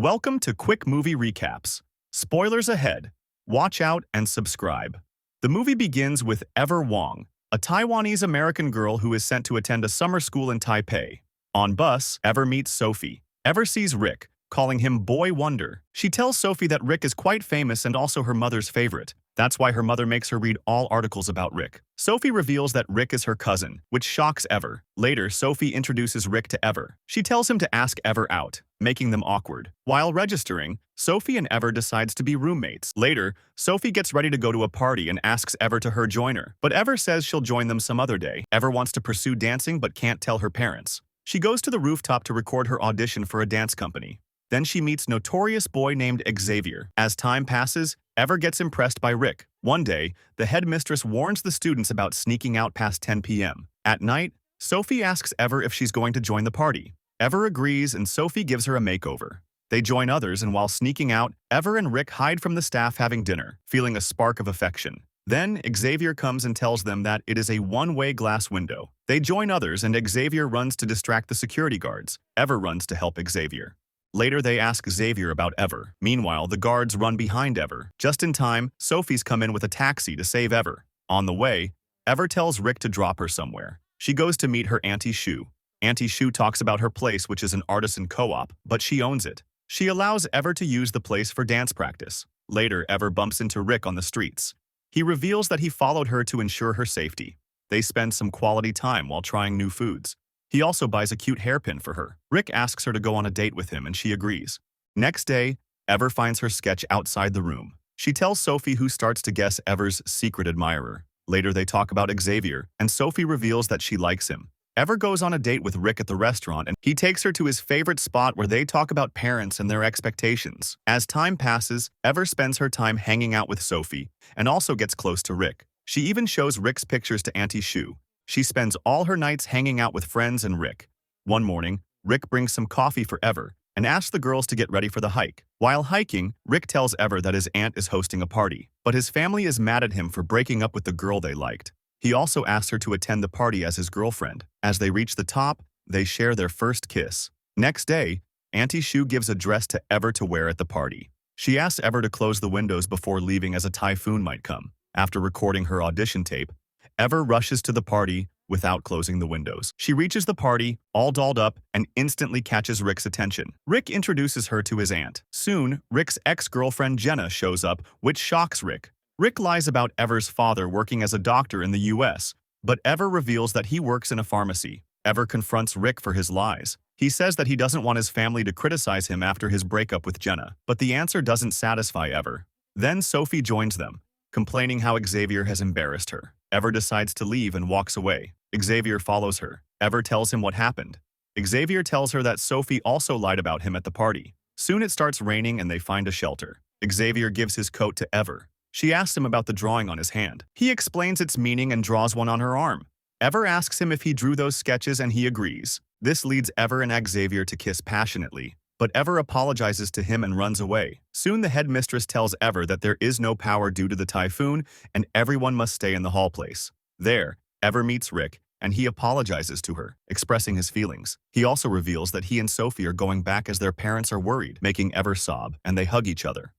Welcome to Quick Movie Recaps. Spoilers ahead. Watch out and subscribe. The movie begins with Wong, a Taiwanese-American girl who is sent to attend a summer school in Taipei. On bus, Ever meets Sophie. Ever sees Rick, calling him Boy Wonder. She tells Sophie that Rick is quite famous and also her mother's favorite. That's why her mother makes her read all articles about Rick. Sophie reveals that Rick is her cousin, which shocks Ever. Later, Sophie introduces Rick to Ever. She tells him to ask Ever out, making them awkward. While registering, Sophie and Ever decides to be roommates. Later, Sophie gets ready to go to a party and asks Ever to join her. But Ever says she'll join them some other day. Ever wants to pursue dancing but can't tell her parents. She goes to the rooftop to record her audition for a dance company. Then she meets notorious boy named Xavier. As time passes, Ever gets impressed by Rick. One day, the headmistress warns the students about sneaking out past 10 p.m. At night, Sophie asks Ever if she's going to join the party. Ever agrees and Sophie gives her a makeover. They join others and while sneaking out, Ever and Rick hide from the staff having dinner, feeling a spark of affection. Then, Xavier comes and tells them that it is a one-way glass window. They join others and Xavier runs to distract the security guards. Ever runs to help Xavier. Later, they ask Xavier about Ever. Meanwhile, the guards run behind Ever. Just in time, Sophie's come in with a taxi to save Ever. On the way, Ever tells Rick to drop her somewhere. She goes to meet her Auntie Shu. Auntie Shu talks about her place, which is an artisan co-op, but she owns it. She allows Ever to use the place for dance practice. Later, Ever bumps into Rick on the streets. He reveals that he followed her to ensure her safety. They spend some quality time while trying new foods. He also buys a cute hairpin for her. Rick asks her to go on a date with him and she agrees. Next day, Ever finds her sketch outside the room. She tells Sophie, who starts to guess Ever's secret admirer. Later they talk about Xavier and Sophie reveals that she likes him. Ever goes on a date with Rick at the restaurant and he takes her to his favorite spot where they talk about parents and their expectations. As time passes, Ever spends her time hanging out with Sophie and also gets close to Rick. She even shows Rick's pictures to Auntie Shu. She spends all her nights hanging out with friends and Rick. One morning, Rick brings some coffee for Ever and asks the girls to get ready for the hike. While hiking, Rick tells Ever that his aunt is hosting a party, but his family is mad at him for breaking up with the girl they liked. He also asks her to attend the party as his girlfriend. As they reach the top, they share their first kiss. Next day, Auntie Shu gives a dress to Ever to wear at the party. She asks Ever to close the windows before leaving as a typhoon might come. After recording her audition tape, Ever rushes to the party without closing the windows. She reaches the party, all dolled up, and instantly catches Rick's attention. Rick introduces her to his aunt. Soon, Rick's ex-girlfriend Jenna shows up, which shocks Rick. Rick lies about Ever's father working as a doctor in the US, but Ever reveals that he works in a pharmacy. Ever confronts Rick for his lies. He says that he doesn't want his family to criticize him after his breakup with Jenna, but the answer doesn't satisfy Ever. Then Sophie joins them, complaining how Xavier has embarrassed her. Ever decides to leave and walks away. Xavier follows her. Ever tells him what happened. Xavier tells her that Sophie also lied about him at the party. Soon it starts raining and they find a shelter. Xavier gives his coat to Ever. She asks him about the drawing on his hand. He explains its meaning and draws one on her arm. Ever asks him if he drew those sketches and he agrees. This leads Ever and Xavier to kiss passionately, but Ever apologizes to him and runs away. Soon the headmistress tells Ever that there is no power due to the typhoon and everyone must stay in the hall place. There, Ever meets Rick and he apologizes to her, expressing his feelings. He also reveals that he and Sophie are going back as their parents are worried, making Ever sob, and they hug each other.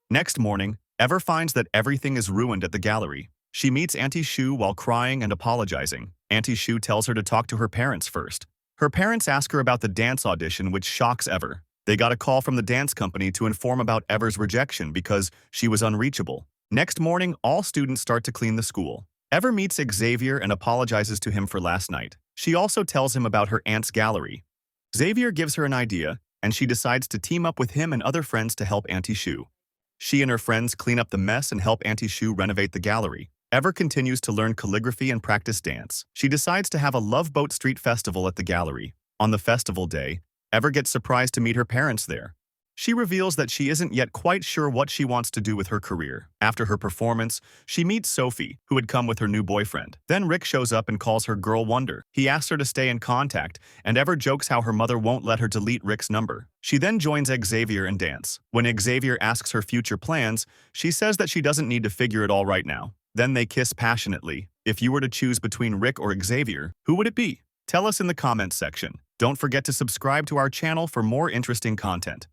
Next morning, Ever finds that everything is ruined at the gallery. She meets Auntie Shu while crying and apologizing. Auntie Shu tells her to talk to her parents first. Her parents ask her about the dance audition, which shocks Ever. They got a call from the dance company to inform about Ever's rejection because she was unreachable. Next morning, all students start to clean the school. Ever meets Xavier and apologizes to him for last night. She also tells him about her aunt's gallery. Xavier gives her an idea, and she decides to team up with him and other friends to help Auntie Shu. She and her friends clean up the mess and help Auntie Shu renovate the gallery. Ever continues to learn calligraphy and practice dance. She decides to have a Love Boat Street festival at the gallery. On the festival day, Ever gets surprised to meet her parents there. She reveals that she isn't yet quite sure what she wants to do with her career. After her performance, she meets Sophie, who had come with her new boyfriend. Then Rick shows up and calls her Girl Wonder. He asks her to stay in contact, and Ever jokes how her mother won't let her delete Rick's number. She then joins Xavier and dance. When Xavier asks her future plans, she says that she doesn't need to figure it all right now. Then they kiss passionately. If you were to choose between Rick or Xavier, who would it be? Tell us in the comments section. Don't forget to subscribe to our channel for more interesting content.